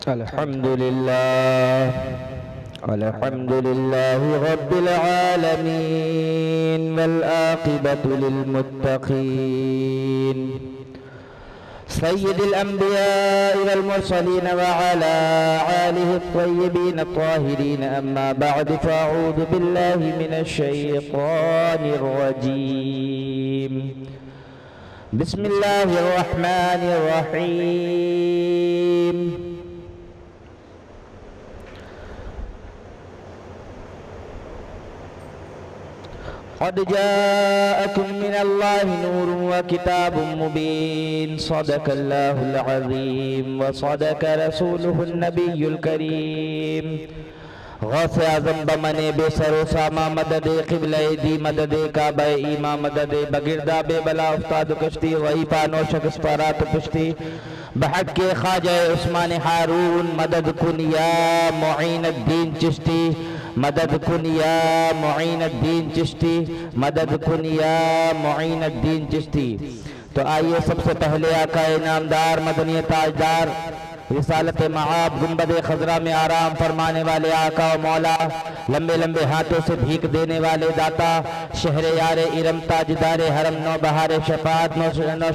الحمد لله رب العالمين والعاقبة للمتقين سيد الأنبياء والمرسلين وعلى آله الطيبين الطاهرين. أما بعد فأعوذ بالله من الشيطان الرجيم. بسم الله الرحمن الرحيم. قد جاءكم من الله نور وكتاب مبين. صدق الله العظيم وصدق رسوله النبي الكريم. غوث اعظم بمن بے سر و ساما مدد قبلہ دی مدد کعبہ ایما مدد بگردہ بے بلا افتاد کشتی وہی پانو شخص پارات پشتی بحق کے خواجہ عثمان ہارون مدد کن یا معین الدین چشتی مدد کن یا معین الدین چشتی مدد کن یا معین الدین چشتی. تو آئیے سب سے پہلے آقا انعامدار مدنی تاجدار رسالت معاب گنبد خضرہ میں آرام فرمانے والے آقا و مولا لمبے لمبے ہاتھوں سے بھیک دینے والے داتا شہر یار ارم تاجدار حرم نو بہار شفاعت نو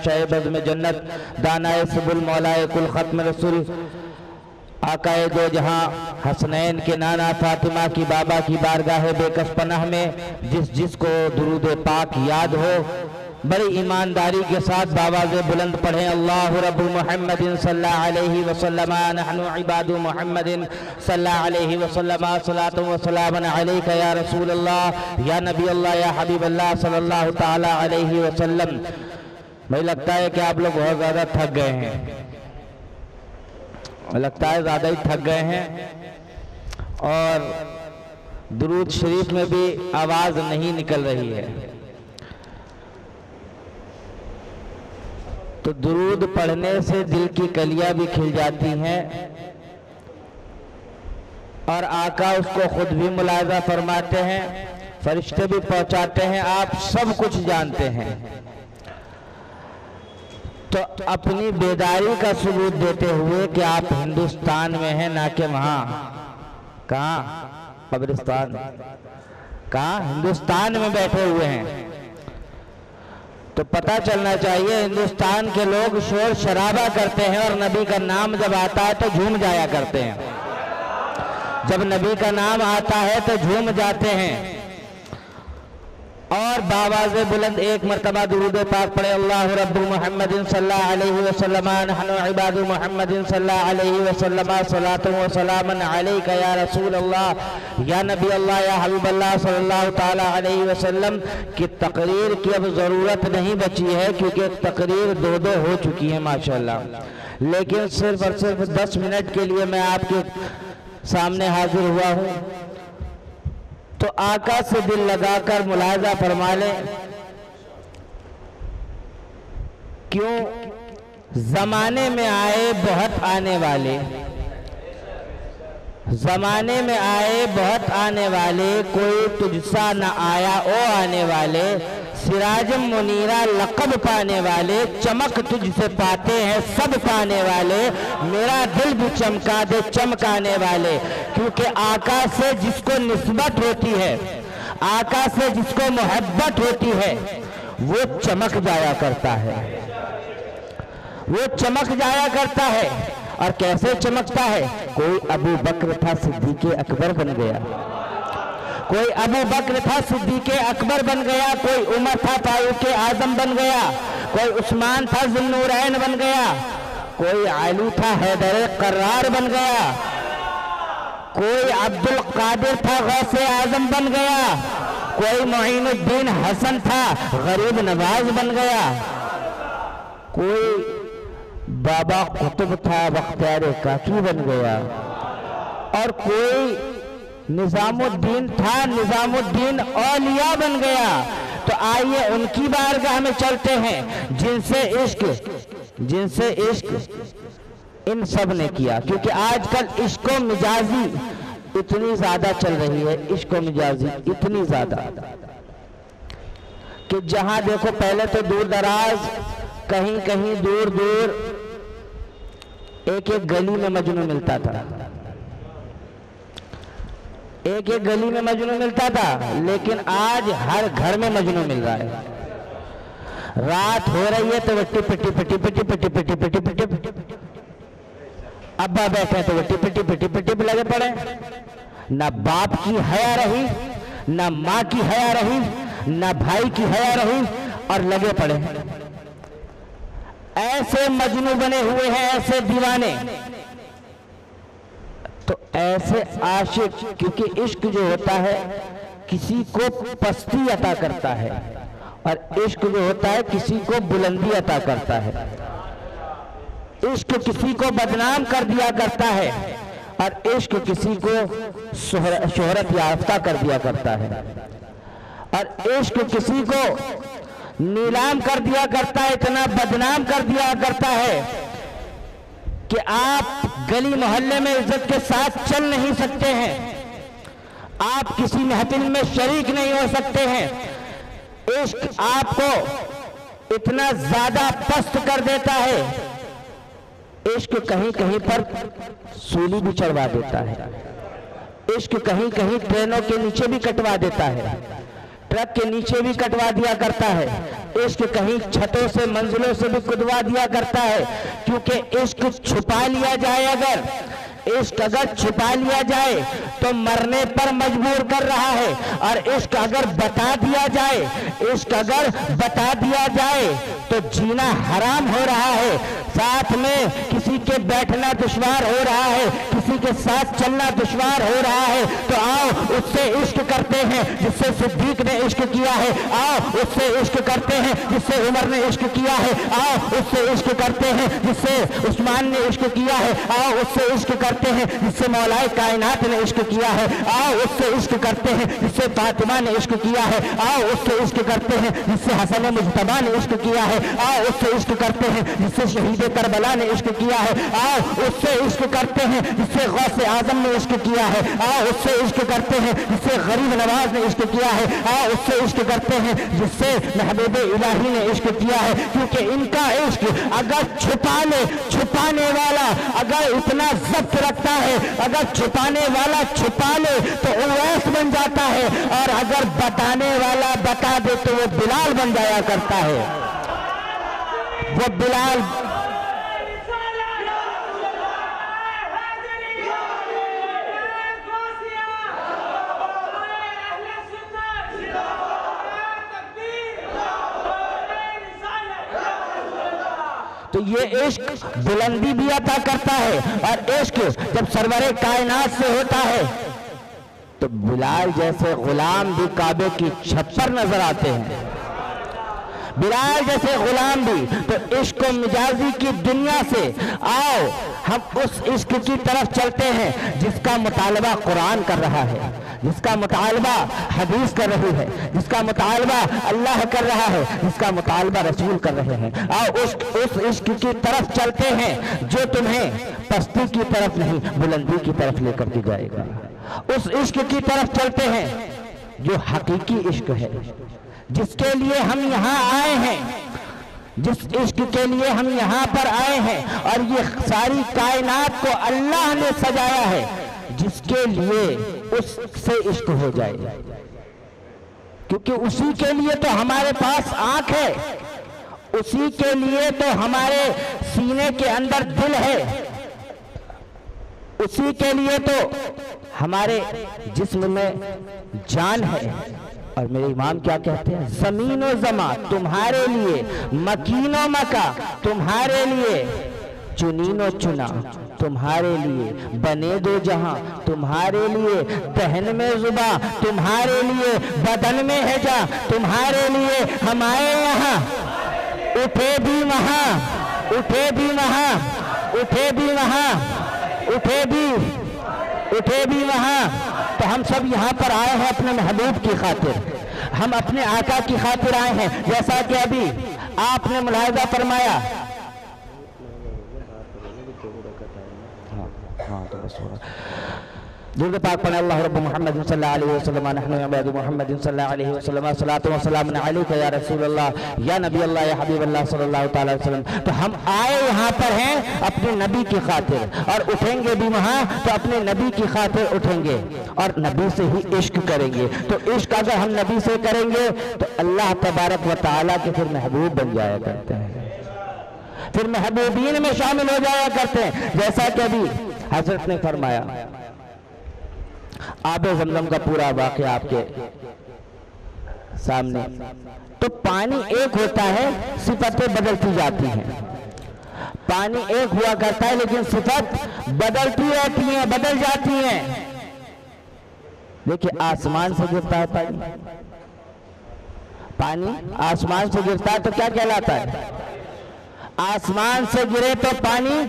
شہ بزم جنت دانائے سبل مولائے کل ختم رسول آقا دو جہاں حسنین کے نانا فاطمہ کی بابا کی بارگاہ بے کس پناہ میں جس کو درود پاک یاد ہو بڑی ایمانداری کے ساتھ باواز بلند پڑھیں. اللہ رب محمد صلی اللہ علیہ وسلم نحن عباد محمد صلی اللہ علیہ وسلم صلاۃ و سلام علیک یا رسول اللہ یا نبی اللہ یا حبیب اللہ صلی اللہ تعالی علیہ وسلم. مجھے لگتا ہے کہ آپ لوگ بہت زیادہ تھک گئے ہیں، لگتا ہے زیادہ ہی تھک گئے ہیں اور درود شریف میں بھی آواز نہیں نکل رہی ہے. تو درود پڑھنے سے دل کی کلیاں بھی کھل جاتی ہیں اور آقا اس کو خود بھی ملاحظہ فرماتے ہیں، فرشتے بھی پہنچاتے ہیں، آپ سب کچھ جانتے ہیں. تو اپنی بیداری کا ثبوت دیتے ہوئے کہ آپ ہندوستان میں ہیں نہ کہ وہاں کہاں قبرستان کہاں ہندوستان میں بیٹھے ہوئے ہیں، تو پتہ چلنا چاہیے ہندوستان کے لوگ شور شرابہ کرتے ہیں اور نبی کا نام جب آتا ہے تو جھوم جایا کرتے ہیں. جب نبی کا نام آتا ہے تو جھوم جاتے ہیں. اور باواز بلند ایک مرتبہ درود پاک پڑھے. اللہ رب محمد صلی اللہ علیہ وسلم نحن عباد محمد صلی اللہ علیہ وسلم صلاۃ و سلام علیک یا رسول اللہ یا نبی اللہ یا حبیب اللہ صلی اللہ تعالی علیہ وسلم. کی تقریر کی اب ضرورت نہیں بچی ہے کیونکہ تقریر دو ہو چکی ہے ماشاءاللہ، لیکن صرف اور صرف 10 منٹ کے لیے میں آپ کے سامنے حاضر ہوا ہوں. تو آقا سے دل لگا کر ملاحظہ فرما لیں. کیوں زمانے میں آئے بہت آنے والے، زمانے میں آئے بہت آنے والے، کوئی تجھ سا نہ آیا او آنے والے، سراجم منیرہ لقب پانے والے، چمک تجھ سے پاتے ہیں سب پانے والے، میرا دل بھی چمکا دے چمکانے والے. کیونکہ آقا سے جس کو نسبت ہوتی ہے، آقا سے جس کو محبت ہوتی ہے، وہ چمک جایا کرتا ہے، وہ چمک جایا کرتا ہے. اور کیسے چمکتا ہے؟ کوئی ابو بکر تھا صدیق اکبر بن گیا، کوئی ابو بکر تھا صدیق اکبر بن گیا، کوئی عمر تھا فاروق اعظم بن گیا، کوئی عثمان تھا ذو النورین بن گیا، کوئی علی تھا حیدر قرار بن گیا، کوئی عبد القادر تھا غوث اعظم بن گیا، کوئی معین الدین حسن تھا غریب نواز بن گیا، کوئی بابا قطب تھا بختیار کاکی بن گیا، اور کوئی نظام الدین تھا نظام الدین اولیاء بن گیا. تو آئیے ان کی بارگاہ میں چلتے ہیں جن سے عشق ان سب نے کیا. کیونکہ آج کل عشق و مجازی اتنی زیادہ چل رہی ہے، عشق و مجازی اتنی زیادہ کہ جہاں دیکھو پہلے تو دور دراز کہیں کہیں دور دور ایک ایک گلی میں مجنوں ملتا تھا، ایک ایک گلی میں مجنوں ملتا تھا، لیکن آج ہر گھر میں مجنوں مل رہا ہے۔ رات ہو رہی ہے تو وہ ٹپ ٹپ ٹپ ٹپ ٹپ ٹپ ٹپ ٹپ، ابا بیٹھے تو وہ ٹپ ٹپ ٹپ ٹپ لگے پڑے، نہ باپ کی حیا رہی، نہ ماں کی حیا رہی، نہ بھائی کی حیا رہی، اور لگے پڑے۔ ایسے مجنوں بنے ہوئے ہیں، ایسے دیوانے۔ تو ایسے عاشق، کیونکہ عشق جو ہوتا ہے کسی کو پستی عطا کرتا ہے، اور عشق جو ہوتا ہے کسی کو بلندی عطا کرتا ہے۔ عشق کسی کو بدنام کر دیا کرتا ہے، اور عشق کسی کو شہرت یافتہ کر دیا کرتا ہے، اور عشق کسی کو نیلام کر دیا کرتا ہے، اتنا بدنام کر دیا کرتا ہے کہ آپ گلی محلے میں عزت کے ساتھ چل نہیں سکتے ہیں، آپ کسی محفل میں شریک نہیں ہو سکتے ہیں۔ عشق آپ کو اتنا زیادہ پست کر دیتا ہے، عشق کہیں کہیں پر سولی بھی چڑھوا دیتا ہے، عشق کہیں کہیں ٹرینوں کے نیچے بھی کٹوا دیتا ہے، ٹرک کے نیچے بھی کٹوا دیا کرتا ہے، عشق کہیں چھتوں سے منزلوں سے بھی کدوا دیا کرتا ہے، کیونکہ عشق چھپا لیا جائے، عشق اگر چھپا لیا جائے تو مرنے پر مجبور کر رہا ہے، اور عشق اگر بتا دیا جائے، عشق اگر بتا دیا جائے تو جینا حرام ہو رہا ہے، ساتھ میں کسی کے بیٹھنا دشوار ہو رہا ہے، کسی کے ساتھ چلنا دشوار ہو رہا ہے، تو آؤ اس سے عشق کرتے ہیں جس سے صدیق نے عشق کیا ہے، آؤ اس سے عشق کرتے ہیں جس سے عمر نے عشق کیا ہے، آؤ اس سے عشق کرتے ہیں جس سے عثمان نے عشق کیا ہے، آؤ اس سے عشق کرتے ہیں جس سے مولا کائنات نے عشق کیا ہے، آؤ اس سے عشق کرتے ہیں جس سے فاطمہ نے عشق کیا ہے، آؤ اس سے عشق کرتے ہیں جس سے حسن مجتبیٰ نے عشق کیا ہے، آؤ اس سے عشق کرتے ہیں جس سے شہید کربلا نے عشق کیا ہے، آؤ اس سے عشق کرتے ہیں جس سے غوث اعظم نے عشق کیا ہے، آؤ اس سے عشق کرتے ہیں جس سے غریب نواز نے عشق کیا ہے، آؤ اس سے عشق کرتے ہیں جس سے محبوب الہی نے عشق کیا ہے، کیونکہ ان کا عشق اگر چھپانے والا اگر اتنا ضبط رکھتا ہے، اگر چھپانے والا چھپا لے تو اویس بن جاتا ہے، اور اگر بتانے والا بتا دے تو وہ بلال بن جایا کرتا ہے، وہ بلال۔ تو یہ عشق بلندی بھی عطا کرتا ہے، اور عشق جب سرور کائنات سے ہوتا ہے تو بلال جیسے غلام بھی کعبے کی چھت پر نظر آتے ہیں، بلال جیسے غلام بھی۔ تو عشق و مجازی کی دنیا سے آؤ ہم اس عشق کی طرف چلتے ہیں جس کا مطالبہ قرآن کر رہا ہے، جس کا مطالبہ حدیث کر رہی ہے، جس کا مطالبہ اللہ کر رہا ہے، جس کا مطالبہ رسول کر رہے ہیں۔ آؤ اس عشق کی طرف چلتے ہیں جو تمہیں پستی کی طرف نہیں بلندی کی طرف لے کر کے جائے گا، اس عشق کی طرف چلتے ہیں جو حقیقی عشق ہے، جس کے لیے ہم یہاں آئے ہیں، جس عشق کے لیے ہم یہاں پر آئے ہیں، اور یہ ساری کائنات کو اللہ نے سجایا ہے جس کے لیے اس سے عشق ہو جائے، کیونکہ اسی کے لیے تو ہمارے پاس آنکھ ہے، اسی کے لیے تو ہمارے سینے کے اندر دل ہے، اسی کے لیے تو ہمارے جسم میں جان ہے۔ اور میرے امام کیا کہتے ہیں؟ زمین و زمان تمہارے لیے، مکین و مکا تمہارے لیے، چنین و چنا تمہارے لیے، بنے دو جہاں تمہارے لیے، دہن میں زباں تمہارے لیے، بدن میں ہے جا تمہارے لیے، ہم آئے یہاں اٹھے بھی وہاں، اٹھے بھی وہاں، اٹھے بھی وہاں، اٹھے بھی وہاں۔ تو ہم سب یہاں پر آئے ہیں اپنے محبوب کی خاطر، ہم اپنے آقا کی خاطر آئے ہیں، جیسا کہ ابھی آپ نے ملاحظہ فرمایا۔ درود پاک پڑھیں اللہ رب محمد صلی اللہ علیہ وسلم نحن عباد محمد صلی اللہ علیہ وسلم صلاۃ و سلام علیک یا رسول اللہ یا نبی اللہ یا حبیب اللہ صلی اللہ تعالی وسلم۔ تو ہم آئے یہاں پر ہیں اپنے نبی کی خاطر، اور اٹھیں گے بھی وہاں تو اپنے نبی کی خاطر اٹھیں گے اور نبی سے ہی عشق کریں گے۔ تو عشق اگر ہم نبی سے کریں گے تو اللہ تبارک و تعالیٰ کے پھر محبوب بن جایا کرتے ہیں، پھر محبوبین میں شامل ہو جایا کرتے ہیں، جیسا کہ ابھی حضرت نے فرمایا۔ آب زمزم کا پورا واقعہ آپ کے سامنے۔ تو پانی ایک ہوتا ہے، صفتیں بدلتی جاتی ہیں۔ پانی ایک ہوا کرتا ہے لیکن صفت بدلتی رہتی ہیں، بدل جاتی ہیں۔ دیکھیں آسمان سے گرتا ہے پانی آسمان سے گرتا ہے تو کیا کہلاتا ہے؟ آسمان سے گرے تو پانی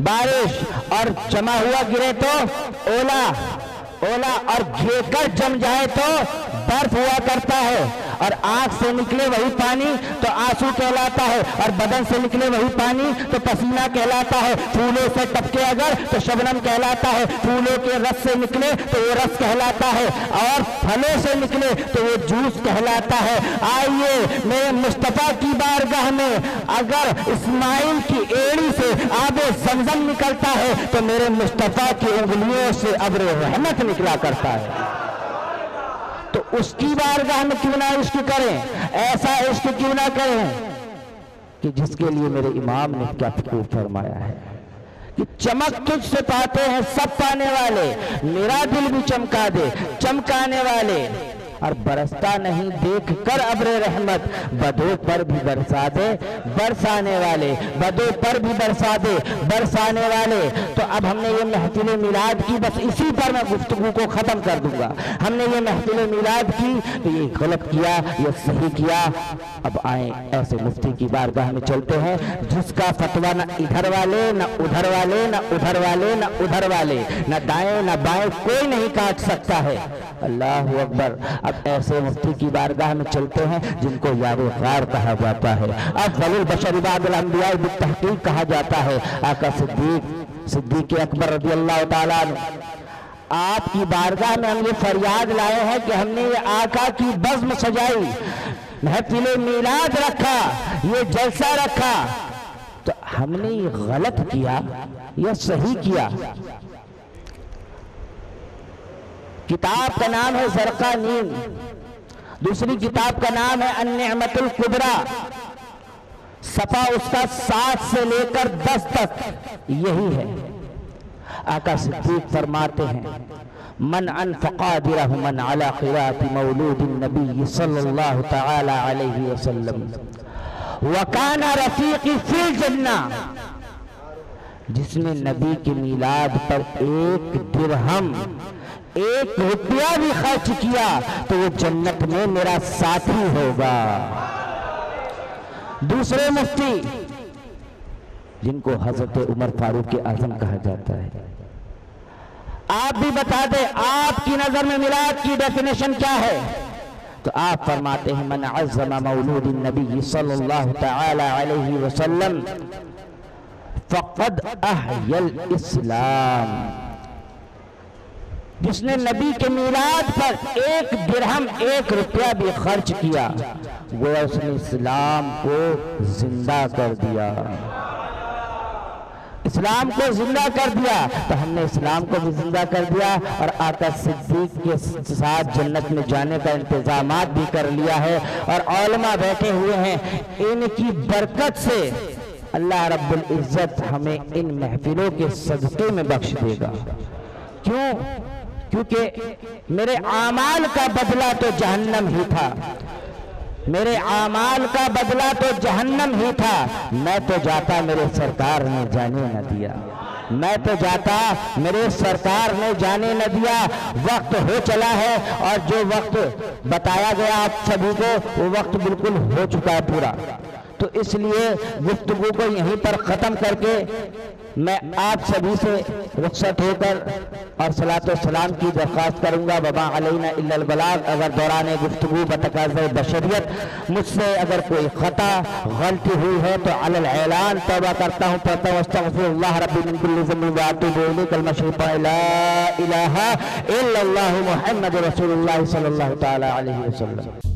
بارش، اور جمع ہوا گرے تو اولا، اور گھے کر جم جائے تو برف ہوا کرتا ہے۔ اور آنکھ سے نکلے وہی پانی تو آنسو کہلاتا ہے، اور بدن سے نکلے وہی پانی تو پسینہ کہلاتا ہے۔ پھولوں سے ٹپکے اگر تو شبنم کہلاتا ہے، پھولوں کے رس سے نکلے تو وہ رس کہلاتا ہے، اور پھلوں سے نکلے تو وہ جوس کہلاتا ہے۔ آئیے میرے مصطفیٰ کی بارگاہ میں اگر اسماعیل کی ایڑی سے آب زمزم نکلتا ہے تو میرے مصطفیٰ کی انگلیوں سے ابر رحمت نکلا کرتا ہے۔ تو اس کی بارگاہ میں کیوں نہ عشق کریں، ایسا عشق کیوں نہ کریں کہ جس کے لیے میرے امام نے کیا فرمایا ہے کہ چمک تجھ سے پاتے ہیں سب پانے والے، میرا دل بھی چمکا دے چمکانے والے، اور برستا نہیں دیکھ کر ابر رحمت، بدوں پر بھی برسا دے برسانے والے، بدوں پر بھی برسا دے برسانے والے۔ تو اب ہم نے یہ محفل میلاد کی، بس اسی پر میں گفتگو کو ختم کر دوں گا۔ ہم نے یہ محفل میلاد کی تو یہ غلط کیا، یہ صحیح کیا۔ اب آئیں ایسے مفتی کی بارگاہ میں چلتے ہیں جس کا فتویٰ نہ ادھر والے نہ ادھر والے نہ ادھر والے نہ ادھر والے، نہ دائیں نہ بائیں، کوئی نہیں کاٹ سکتا ہے۔ اللہ اکبر۔ اب ایسے مفتی کی بارگاہ میں چلتے ہیں جن کو یار غار کہا جاتا ہے، افضل البشر بعد الانبیاء بالتحقیق کہا جاتا ہے، آقا صدیق اکبر رضی اللہ تعالیٰ عنہ۔ آپ کی بارگاہ میں ہم یہ فریاد لائے ہیں کہ ہم نے یہ آقا کی بزم سجائی، محفل میلاد رکھا، یہ جلسہ رکھا، تو ہم نے یہ غلط کیا یا صحیح کیا؟ کتاب کا نام ہے زرقانین، دوسری کتاب کا نام ہے النعمت الکبریٰ، صفحہ اس کا 7 سے لے کر 10 تک یہی ہے۔ آقا صدیق فرماتے ہیں من انفق درہما علی قراءۃ مولود النبی صلی اللہ تعالی علیہ وسلم وکان رفیقی فی الجنہ، جس نے نبی کے میلاد پر 1 درہم 1 روپیہ بھی خرچ کیا تو وہ جنت میں میرا ساتھی ہوگا۔ دوسرے مفتی جن کو حضرت عمر فاروق اعظم کہا جاتا ہے، آپ بھی بتا دیں آپ کی نظر میں میلاد کی ڈیفینیشن کیا ہے؟ تو آپ فرماتے ہیں من عظم مولود النبی صلی اللہ تعالی علیہ وسلم فقد احیا الاسلام، جس نے نبی کے میلاد پر 1 درہم 1 روپیہ بھی خرچ کیا وہ اس نے اسلام کو زندہ کر دیا، اسلام کو زندہ کر دیا۔ تو ہم نے اسلام کو بھی زندہ کر دیا اور آقا صدیق کے ساتھ جنت میں جانے کا انتظامات بھی کر لیا ہے، اور علماء بیٹھے ہوئے ہیں، ان کی برکت سے اللہ رب العزت ہمیں ان محفلوں کے صدقے میں بخش دے گا۔ کیوں؟ کیونکہ میرے اعمال کا بدلہ تو جہنم ہی تھا، میرے اعمال کا بدلہ تو جہنم ہی تھا، میں تو جاتا میرے سرکار نے جانے نہ دیا، میں تو جاتا میرے سرکار نے جانے نہ دیا۔ وقت ہو چلا ہے اور جو وقت بتایا گیا آپ سبھی کو وہ وقت بالکل ہو چکا ہے پورا۔ تو اس لیے گفتگو کو یہیں پر ختم کر کے میں آپ سبھی سے رخصت ہو کر اور صلاۃ و سلام کی درخواست کروں گا. وما علینا الا البلاغ. اگر دوران گفتگو بتقاضۂ بشریت مجھ سے اگر کوئی خطا غلطی ہوئی ہے تو علی الاعلان توبہ کرتا ہوں، پڑھتا ہوں استغفر اللہ ربی من کل ذنب واتوب الیہ المشرق لا الہ الا اللہ محمد رسول اللہ صلی اللہ تعالی علیہ وسلم.